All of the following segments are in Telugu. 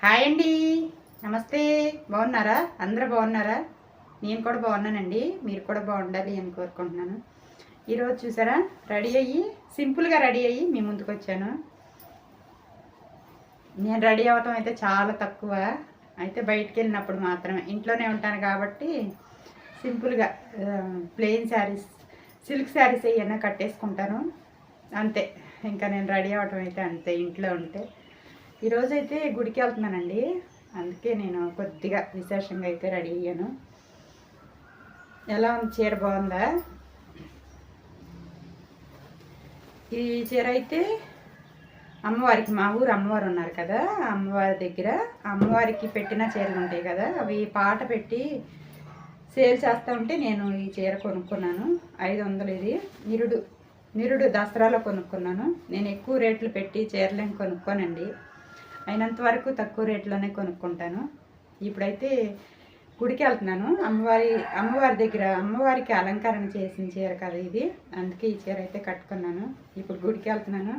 హాయ్ అండి, నమస్తే. బాగున్నారా? అందరూ బాగున్నారా? నేను కూడా బాగున్నానండి. మీరు కూడా బాగుండాలి అని కోరుకుంటున్నాను. ఈరోజు చూసారా, సింపుల్గా రెడీ అయ్యి మీ ముందుకు వచ్చాను. నేను రెడీ అవ్వటం అయితే చాలా తక్కువ, అయితే బయటికి వెళ్ళినప్పుడు మాత్రమే. ఇంట్లోనే ఉంటాను కాబట్టి సింపుల్గా ప్లెయిన్ శారీస్, సిల్క్ శారీస్ ఏమైనా కట్టేసుకుంటాను అంతే. ఇంకా నేను రెడీ అవ్వటం అయితే అంతే ఇంట్లో ఉంటే. ఈరోజైతే గుడికి వెళ్తున్నానండి, అందుకే నేను కొద్దిగా విశేషంగా అయితే రెడీ అయ్యాను. ఎలా ఉంది చీర? బాగుందా? ఈ చీర అయితే అమ్మవారికి, మా ఊరు అమ్మవారు ఉన్నారు కదా, అమ్మవారి దగ్గర అమ్మవారికి పెట్టిన చీరలు ఉంటాయి కదా, అవి పాట పెట్టి సేల్ చేస్తూ ఉంటే నేను ఈ చీర కొనుక్కున్నాను. 500 ఇది. నిరుడు దసరాలో కొనుక్కున్నాను. నేను ఎక్కువ రేట్లు పెట్టి చీరలేం కొనుక్కోనండి, అయినంత వరకు తక్కువ రేట్లోనే కొనుక్కుంటాను. ఇప్పుడైతే గుడికి వెళ్తున్నాను. అమ్మవారి దగ్గర అమ్మవారికి అలంకరణ చేసిన చీర కదా ఇది, అందుకే ఈ చీర అయితే కట్టుకున్నాను. ఇప్పుడు గుడికి వెళ్తున్నాను.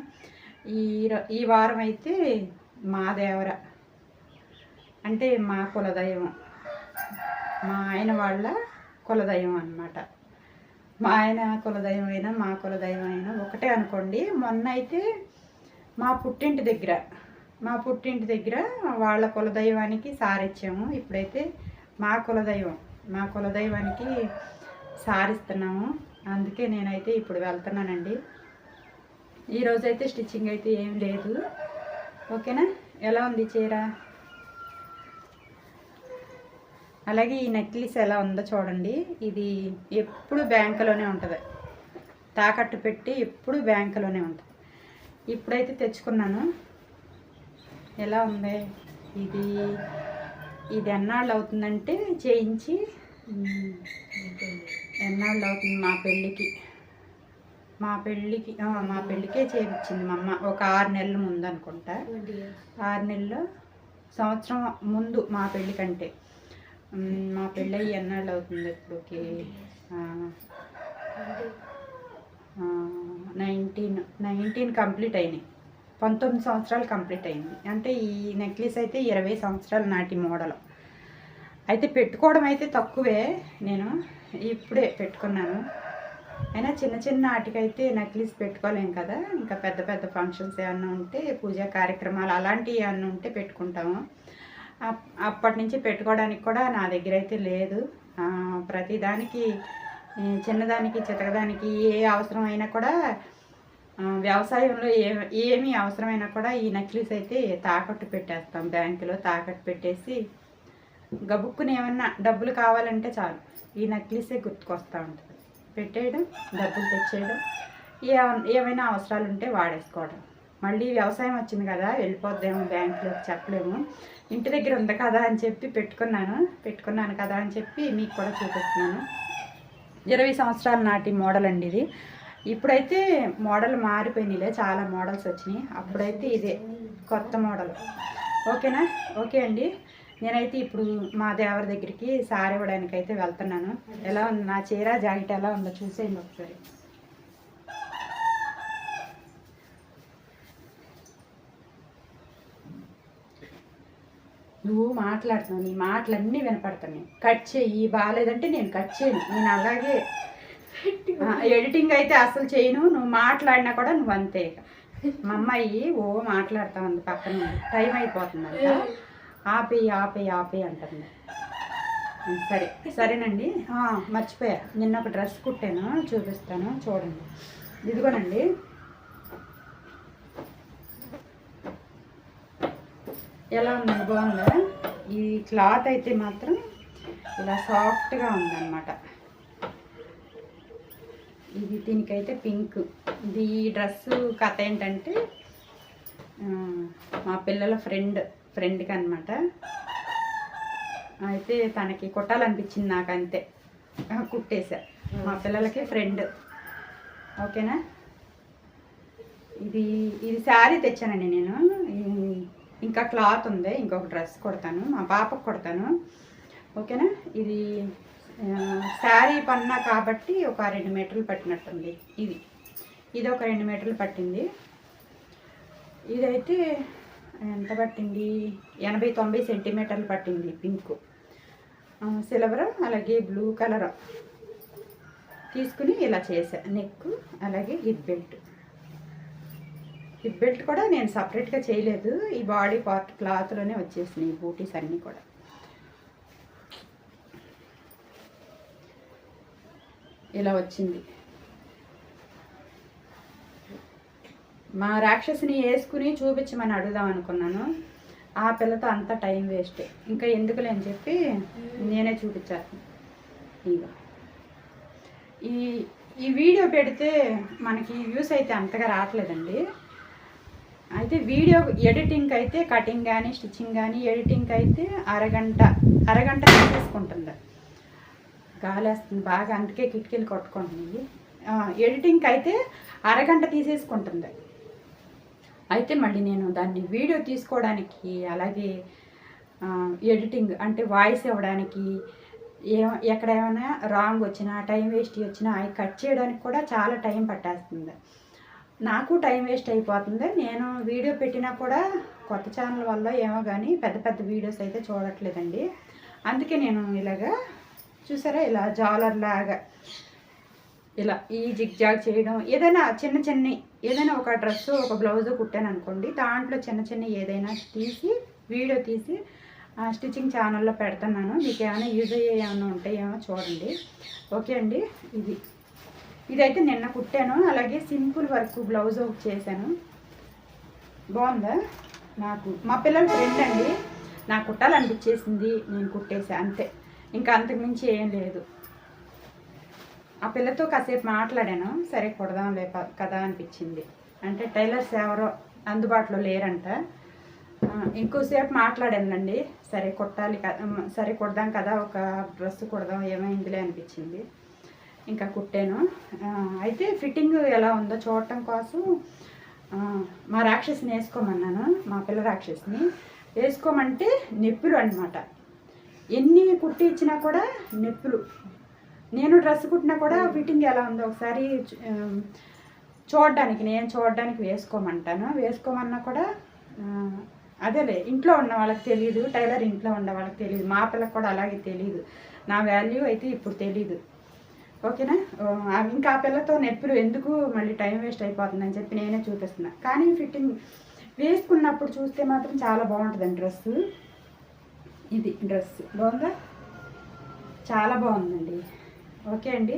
ఈ వారం అయితే మా దేవర అంటే మా కులదైవం, మా ఆయన వాళ్ళ కులదైవం అన్నమాట. మా ఆయన కులదైవం అయినా మా కులదైవం అయినా ఒకటే అనుకోండి. మొన్న అయితే మా పుట్టింటి దగ్గర వాళ్ళ కులదైవానికి సారిచ్చాము. ఇప్పుడైతే మా కులదైవానికి సారిస్తున్నాము. అందుకే నేనైతే ఇప్పుడు వెళ్తున్నానండి. ఈరోజైతే స్టిచ్చింగ్ అయితే ఏం లేదు. ఓకేనా? ఎలా ఉంది చీర? అలాగే ఈ నెక్లెస్ ఎలా ఉందో చూడండి. ఇది ఎప్పుడు బ్యాంకులోనే ఉంటుంది, తాకట్టు పెట్టి ఎప్పుడు బ్యాంకులోనే ఉంటుంది. ఇప్పుడైతే తెచ్చుకున్నాను. ఎలా ఉంది ఇది ఎన్నాళ్ళు అవుతుందంటే చేయించి, ఎన్నాళ్ళు అవుతుంది మా పెళ్ళికే చేయించింది మా అమ్మ. ఒక 6 నెలల ముందు అనుకుంటా, 6 నెలలు, సంవత్సరం ముందు మా పెళ్ళి కంటే. మా పెళ్ళి ఎన్నాళ్ళు అవుతుంది ఇప్పుడుకి? 19 కంప్లీట్ అయినాయి. 19 సంవత్సరాలు కంప్లీట్ అయింది. అంటే ఈ నెక్లెస్ అయితే 20 సంవత్సరాల నాటి మోడల్. అయితే పెట్టుకోవడం అయితే తక్కువే, నేను ఇప్పుడే పెట్టుకున్నాను. అయినా చిన్న వాటికైతే నెక్లెస్ పెట్టుకోలేం కదా, ఇంకా పెద్ద పెద్ద ఫంక్షన్స్ ఏమన్నా ఉంటే, పూజా కార్యక్రమాలు అలాంటివి ఏమన్నా ఉంటే పెట్టుకుంటాము. అప్పటి నుంచి పెట్టుకోవడానికి కూడా నా దగ్గర అయితే లేదు. ప్రతిదానికి, చిన్నదానికి చితకదానికి ఏ అవసరమైనా కూడా, వ్యవసాయంలో ఏమి అవసరమైనా కూడా ఈ నెక్లెస్ అయితే తాకట్టు పెట్టేస్తాం. బ్యాంకులో తాకట్టు పెట్టేసి గబుక్కుని ఏమన్నా డబ్బులు కావాలంటే చాలు ఈ నెక్లెసే గుర్తుకొస్తూ ఉంటుంది. పెట్టేయడం, డబ్బులు తెచ్చేయడం, ఏమైనా అవసరాలు ఉంటే వాడేసుకోవడం. మళ్ళీ వ్యవసాయం వచ్చింది కదా, వెళ్ళిపోద్దేమో బ్యాంకులోకి చెప్పలేము. ఇంటి దగ్గర ఉంది కదా అని చెప్పి పెట్టుకున్నాను కదా అని చెప్పి మీకు కూడా చూపిస్తున్నాను. 20 సంవత్సరాల నాటి మోడల్ అండి ఇది. ఇప్పుడైతే మోడల్ మారిపోయినాయిలే, చాలా మోడల్స్ వచ్చినాయి. అప్పుడైతే ఇదే కొత్త మోడల్. ఓకేనా? ఓకే అండి. నేనైతే ఇప్పుడు మా దేవర దగ్గరికి సారీ ఇవ్వడానికి అయితే వెళ్తున్నాను. ఎలా ఉంది నా చీర, జాకెట్ ఎలా ఉందో చూసేయండి ఒకసారి. నువ్వు మాట్లాడుతున్నావు, నీ మాటలన్నీ వినపడుతున్నాయి. కట్ చెయ్యి, బాగాలేదంటే నేను కట్ చేయను. నేను అలాగే ఎడిటింగ్ అయితే అసలు చేయను. నువ్వు మాట్లాడినా కూడా నువ్వు అంతే. మా అమ్మాయి మాట్లాడుతా ఉంది పక్కన, టైం అయిపోతుందంట, ఆపే అంటుంది. సరేనండి. మర్చిపోయా, నిన్న ఒక డ్రెస్ కుట్టాను, చూపిస్తాను చూడండి. ఇదిగోనండి, ఎలా ఉందండి? బాగుందా? ఈ క్లాత్ అయితే మాత్రం ఇలా సాఫ్ట్గా ఉందన్నమాట. ఇది దీనికైతే పింక్. ఇది డ్రెస్సు కథ ఏంటంటే, మా పిల్లల ఫ్రెండ్కి అనమాట. అయితే తనకి కుట్టాలనిపించింది, నాకు అంతే కుట్టేసా. మా పిల్లలకి ఫ్రెండ్. ఓకేనా? ఇది శారీ తెచ్చానండి నేను. ఇంకా క్లాత్ ఉంది, ఇంకొక డ్రెస్ కుడతాను, మా పాపకు కుడతాను. ఓకేనా? ఇది శారీ పన్నా కాబట్టి ఒక 2 మీటర్లు పట్టినట్టుంది. ఇది ఒక 2 మీటర్లు పట్టింది. ఇదైతే ఎంత పట్టింది, 80-90 సెంటీమీటర్లు పట్టింది పింక్, సిల్వర్ అలాగే బ్లూ కలర్ తీసుకుని ఇలా చేసా. నెక్ అలాగే హిప్ బెల్ట్ కూడా నేను సపరేట్గా చేయలేదు, ఈ బాడీ పార్ట్ క్లాత్లోనే వచ్చేసినాయి బూటీస్ అన్నీ కూడా. ఇలా వచ్చింది. మా రాక్షసిని వేసుకుని చూపించమని అడుగుదాం అనుకున్నాను, ఆ పిల్లతో అంత టైం వేస్ట్, ఇంకా ఎందుకులే అని చెప్పి నేనే చూపించాను. ఇక ఈ వీడియో పెడితే మనకి వ్యూస్ అయితే అంతగా రావట్లేదండి. అయితే వీడియో ఎడిటింగ్ అయితే కటింగ్ కానీ స్టిచ్చింగ్ కానీ ఎడిటింగ్ అయితే అరగంట తీసుకుంటుంది. గాలేస్తుంది బాగా, అందుకే కిటికీలు కొట్టుకుంటుంది. ఎడిటింగ్కి అయితే అరగంట తీసేసుకుంటుంది. అయితే మళ్ళీ నేను దాన్ని వీడియో తీసుకోవడానికి అలాగే ఎడిటింగ్ అంటే వాయిస్ ఇవ్వడానికి ఎక్కడ ఏమైనా రాంగ్ వచ్చినా టైం వేస్ట్ వచ్చినా అవి కట్ చేయడానికి కూడా చాలా టైం పట్టేస్తుంది. నాకు టైం వేస్ట్ అయిపోతుంది. నేను వీడియో పెట్టినా కూడా కొత్త ఛానల్ వల్ల ఏమో కానీ పెద్ద వీడియోస్ అయితే చూడట్లేదండి. అందుకే నేను ఇలాగా చూసారా, ఇలా జాలర్ లాగా ఇలా ఈ జిగ్జాగ్ చేయడం, ఏదైనా ఏదైనా ఒక డ్రెస్సు ఒక బ్లౌజు కుట్టాను అనుకోండి, దాంట్లో చిన్న ఏదైనా తీసి వీడియో తీసి స్టిచ్చింగ్ ఛానల్లో పెడుతున్నాను. మీకు ఏమైనా యూజ్ అయ్యే ఏమైనా ఉంటాయేమో చూడండి. ఓకే అండి, ఇదైతే నిన్న కుట్టాను. అలాగే సింపుల్ వర్క్ బ్లౌజ్ చేశాను. బాగుందా? నాకు మా పిల్లల ఫ్రెండ్ అండి, నాకు కుట్టాలనిపించేసింది, నేను కుట్టేసా అంతే, ఇంకా అంతకుమించి ఏం లేదు. ఆ పిల్లతో కాసేపు మాట్లాడాను, సరే కుడదాం కదా అనిపించింది. అంటే టైలర్స్ ఎవరో అందుబాటులో లేరంట, ఇంకోసేపు మాట్లాడానండి. సరే కుడదాం కదా, ఒక డ్రెస్ కుడదాం ఏమైందిలే అనిపించింది, ఇంకా కుట్టాను. అయితే ఫిట్టింగ్ ఎలా ఉందో చూడటం కోసం మా రాక్షసిని వేసుకోమన్నాను. మా పిల్ల రాక్షసిని వేసుకోమంటే నొప్పులు అనమాట, ఎన్ని కుట్టి ఇచ్చినా కూడా నొప్పులు. నేను డ్రెస్ కుట్టినా కూడా ఫిట్టింగ్ ఎలా ఉందో ఒకసారి చూడడానికి వేసుకోమంటాను. వేసుకోమన్నా కూడా అదేలే, ఇంట్లో ఉన్న వాళ్ళకి తెలియదు, టైలర్ ఇంట్లో ఉన్న వాళ్ళకి తెలియదు, మా పిల్లకి కూడా అలాగే తెలియదు, నా వాల్యూ అయితే ఇప్పుడు తెలీదు. ఓకేనా? ఇంకా ఆ పిల్లతో నొప్పులు ఎందుకు, మళ్ళీ టైం వేస్ట్ అయిపోతుందని చెప్పి నేనే చూపిస్తున్నా. కానీ ఫిట్టింగ్ వేసుకున్నప్పుడు చూస్తే మాత్రం చాలా బాగుంటుందండి డ్రెస్సు. ఇది డ్రెస్ బాగుందా? చాలా బాగుందండి. ఓకే అండి,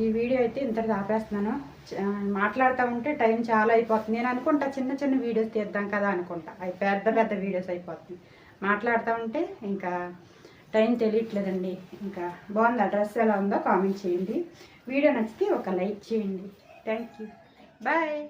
ఈ వీడియో అయితే ఇంతటితో ఆపేస్తున్నాను. మాట్లాడుతూ ఉంటే టైం చాలా అయిపోతుంది. నేను అనుకుంటా చిన్న వీడియోస్ తీద్దాం కదా అనుకుంటా, అవి పెద్ద వీడియోస్ అయిపోతుంది. మాట్లాడుతూ ఉంటే ఇంకా టైం తెలియట్లేదండి. ఇంకా బాగుంది, డ్రెస్ ఎలా ఉందో కామెంట్ చేయండి. వీడియో నచ్చితే ఒక లైక్ చేయండి. Thank you, bye.